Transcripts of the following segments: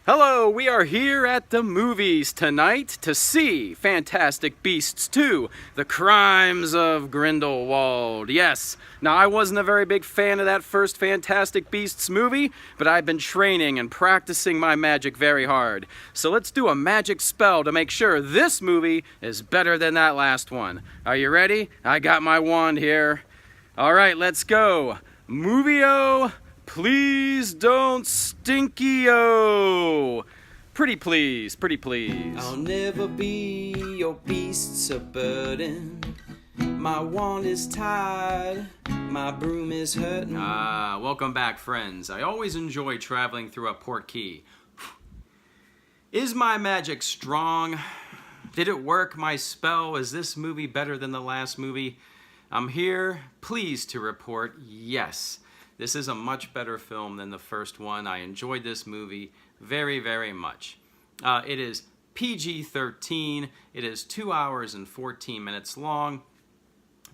Hello, we are here at the movies tonight to see Fantastic Beasts 2, The Crimes of Grindelwald. Yes, now I wasn't a very big fan of that first Fantastic Beasts movie, but I've been training and practicing my magic very hard. So let's do a magic spell to make sure this movie is better than that last one. Are you ready? I got my wand here. All right, let's go. Movie-o. Please don't stinky-o. Pretty please, pretty please. I'll never be your beast's a burden. My wand is tied, my broom is hurting. Welcome back, friends. I always enjoy traveling through a port key. Is my magic strong? Did it work, my spell? Is this movie better than the last movie? I'm here, pleased to report, yes. This is a much better film than the first one. I enjoyed this movie very, very much. It is PG-13. It is 2 hours and 14 minutes long.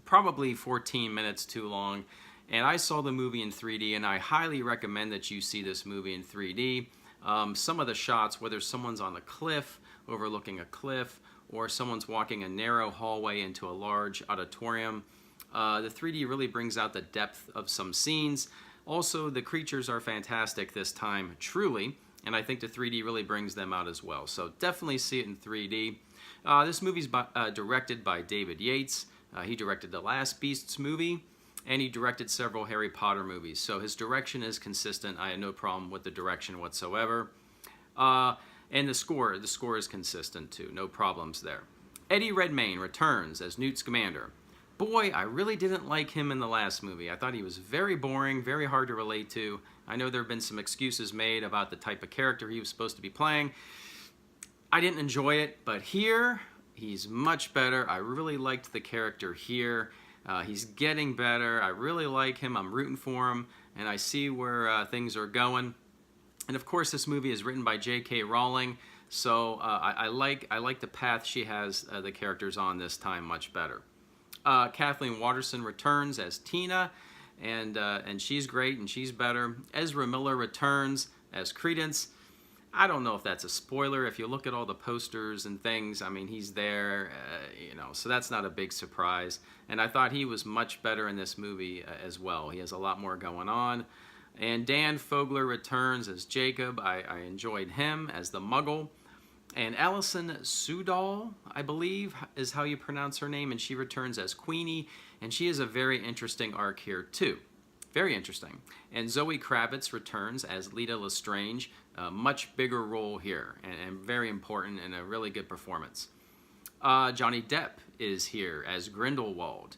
Probably 14 minutes too long. And I saw the movie in 3D, and I highly recommend that you see this movie in 3D. Some of the shots, whether someone's on a cliff, overlooking a cliff, or someone's walking a narrow hallway into a large auditorium, the 3D really brings out the depth of some scenes. Also, the creatures are fantastic this time, truly, and I think the 3D really brings them out as well. So definitely see it in 3D. This movie's directed by David Yates. He directed the last Beasts movie, and he directed several Harry Potter movies. So his direction is consistent. I had no problem with the direction whatsoever. And the score is consistent too. No problems there. Eddie Redmayne returns as Newt Scamander. Boy, I really didn't like him in the last movie. I thought he was very boring, very hard to relate to. I know there have been some excuses made about the type of character he was supposed to be playing. I didn't enjoy it, but here, he's much better. I really liked the character here. He's getting better. I really like him. I'm rooting for him, and I see where things are going. And of course, this movie is written by J.K. Rowling, so I like the path she has the characters on this time much better. Kathleen Waterston returns as Tina, and she's great and she's better. Ezra Miller returns as Credence. I don't know if that's a spoiler. If you look at all the posters and things, I mean, he's there, so that's not a big surprise. And I thought he was much better in this movie as well. He has a lot more going on. And Dan Fogler returns as Jacob. I enjoyed him as the Muggle. And Alison Sudol, I believe, is how you pronounce her name, and she returns as Queenie, and she has a very interesting arc here, too. Very interesting. And Zoe Kravitz returns as Lita Lestrange, a much bigger role here, and very important, and a really good performance. Johnny Depp is here as Grindelwald.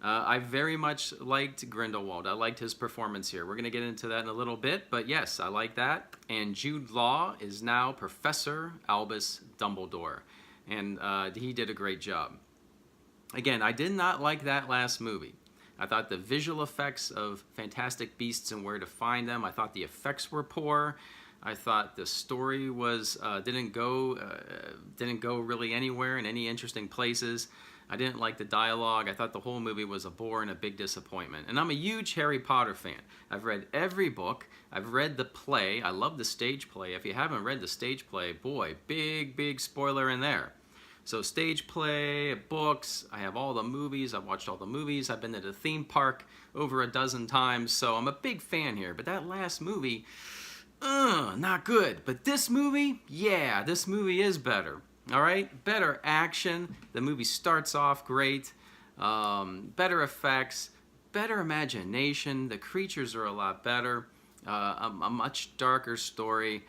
I very much liked Grindelwald. I liked his performance here. We're going to get into that in a little bit, but yes, I like that. And Jude Law is now Professor Albus Dumbledore, and he did a great job. Again, I did not like that last movie. I thought the visual effects of Fantastic Beasts and Where to Find Them, I thought the effects were poor. I thought the story was didn't go really anywhere in any interesting places. I didn't like the dialogue. I thought the whole movie was a bore and a big disappointment. And I'm a huge Harry Potter fan. I've read every book. I've read the play. I love the stage play. If you haven't read the stage play, boy, big spoiler in there. So stage play, books, I have all the movies. I've watched all the movies. I've been to the theme park over a dozen times. So I'm a big fan here. But that last movie, not good. But this movie, yeah, this movie is better. All right, better action. The movie starts off great. Better effects, better imagination. The creatures are a lot better. A much darker story.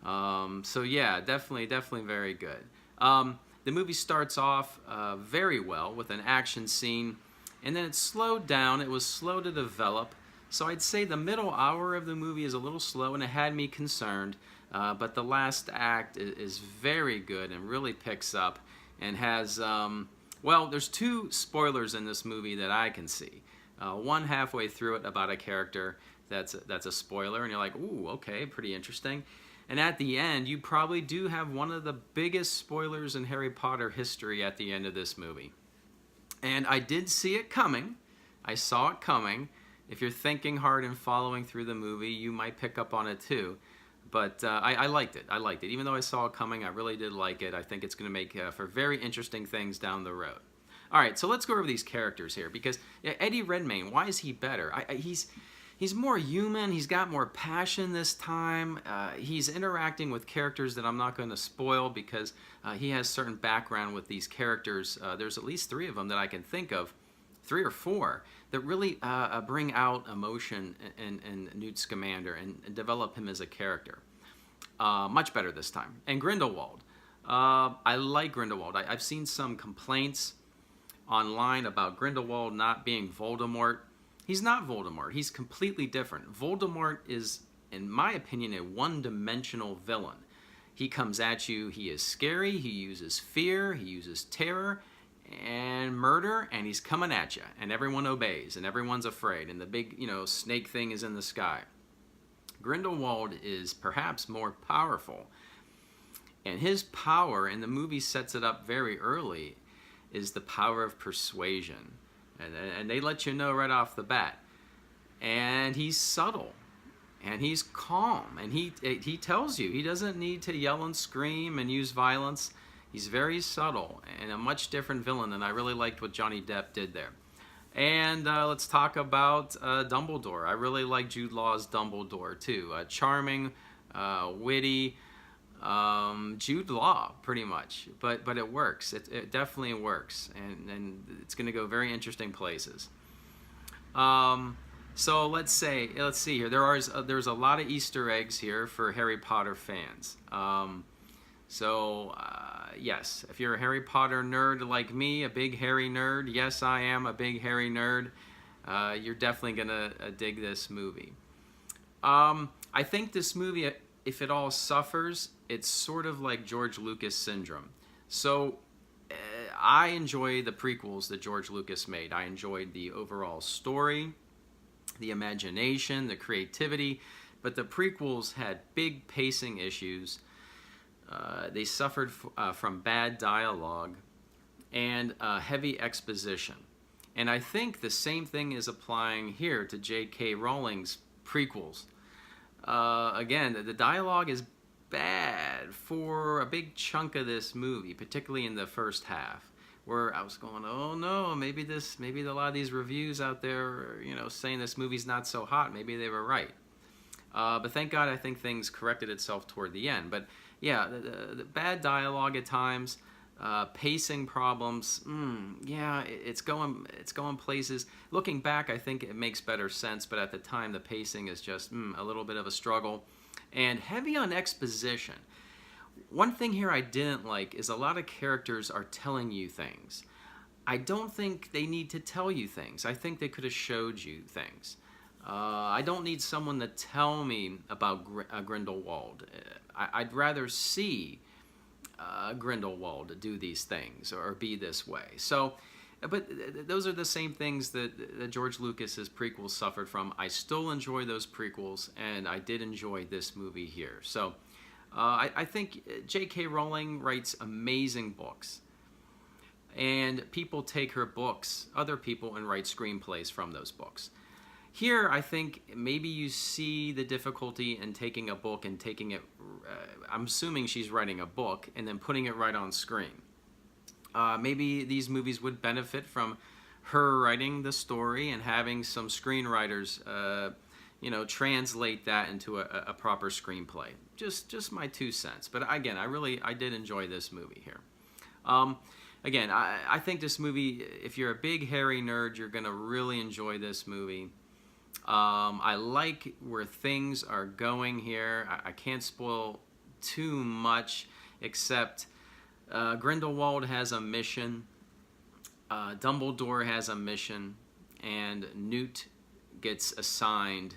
So yeah, definitely very good. The movie starts off very well with an action scene, and then it slowed down. It was slow to develop. So I'd say the middle hour of the movie is a little slow, and it had me concerned. But the last act is very good and really picks up and has, there's two spoilers in this movie that I can see. One halfway through it about a character that's a spoiler, and you're like, ooh, okay, pretty interesting. And at the end, you probably do have one of the biggest spoilers in Harry Potter history at the end of this movie. And I did see it coming. I saw it coming. If you're thinking hard and following through the movie, you might pick up on it too. But I liked it. I liked it. Even though I saw it coming, I really did like it. I think it's going to make for very interesting things down the road. All right, so let's go over these characters here, because Eddie Redmayne, why is he better? He's more human. He's got more passion this time. He's interacting with characters that I'm not going to spoil, because he has certain background with these characters. There's at least 3 of them that I can think of, 3 or 4, that really bring out emotion in Newt Scamander and develop him as a character. Much better this time. And Grindelwald. I like Grindelwald. I've seen some complaints online about Grindelwald not being Voldemort. He's not Voldemort. He's completely different. Voldemort is, in my opinion, a one-dimensional villain. He comes at you, he is scary, he uses fear, he uses terror and murder, and he's coming at you, and everyone obeys, and everyone's afraid, and the big, snake thing is in the sky. Grindelwald is perhaps more powerful, and his power, and the movie sets it up very early, is the power of persuasion. And they let you know right off the bat. And he's subtle, and he's calm, and he tells you he doesn't need to yell and scream and use violence. He's very subtle and a much different villain, and I really liked what Johnny Depp did there. And let's talk about Dumbledore. I really like Jude Law's Dumbledore too. Charming, witty, Jude Law pretty much, but it works. It definitely works, and it's going to go very interesting places. So let's see here. There's a lot of Easter eggs here for Harry Potter fans. Yes, if you're a Harry Potter nerd like me, a big hairy nerd, yes, I am a big hairy nerd, you're definitely going to dig this movie. I think this movie, if it all suffers, it's sort of like George Lucas syndrome. So I enjoy the prequels that George Lucas made. I enjoyed the overall story, the imagination, the creativity, but the prequels had big pacing issues. They suffered from bad dialogue and heavy exposition. And I think the same thing is applying here to J.K. Rowling's prequels. Again, the dialogue is bad for a big chunk of this movie, particularly in the first half, where I was going, oh no, maybe a lot of these reviews out there, saying this movie's not so hot, maybe they were right. But thank God, I think things corrected itself toward the end. But yeah, the bad dialogue at times, pacing problems. It's going places. Looking back, I think it makes better sense, but at the time, the pacing is just a little bit of a struggle, and heavy on exposition. One thing here I didn't like is a lot of characters are telling you things. I don't think they need to tell you things. I think they could have showed you things. I don't need someone to tell me about Grindelwald. I'd rather see Grindelwald do these things or be this way. So, but those are the same things that George Lucas's prequels suffered from. I still enjoy those prequels, and I did enjoy this movie here. So, I think J.K. Rowling writes amazing books, and people take her books, other people, and write screenplays from those books. Here, I think maybe you see the difficulty in taking a book and taking it, I'm assuming she's writing a book, and then putting it right on screen. Maybe these movies would benefit from her writing the story and having some screenwriters, translate that into a proper screenplay. Just my 2 cents. But again, I did enjoy this movie here. Again, I think this movie, if you're a big hairy nerd, you're going to really enjoy this movie. I like where things are going here. I can't spoil too much, except Grindelwald has a mission, Dumbledore has a mission, and Newt gets assigned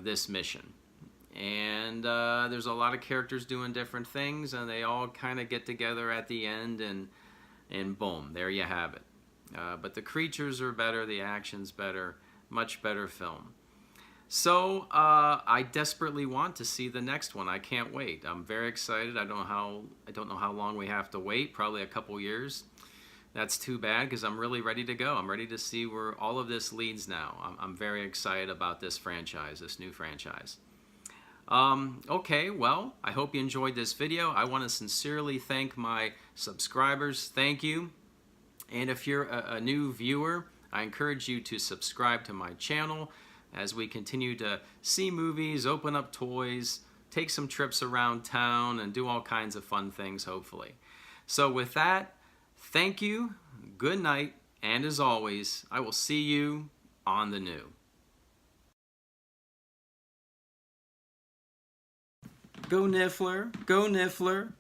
this mission. And there's a lot of characters doing different things, and they all kind of get together at the end, and boom, there you have it. But the creatures are better, the action's better, much better film. So I desperately want to see the next one. I can't wait. I'm very excited. I don't know how long we have to wait. Probably a couple years. That's too bad, because I'm really ready to go. I'm ready to see where all of this leads now. I'm very excited about this franchise, this new franchise. Okay, well, I hope you enjoyed this video. I want to sincerely thank my subscribers. Thank you. And if you're a new viewer, I encourage you to subscribe to my channel as we continue to see movies, open up toys, take some trips around town, and do all kinds of fun things, hopefully. So with that, thank you, good night, and as always, I will see you on the new. Go Niffler, go Niffler.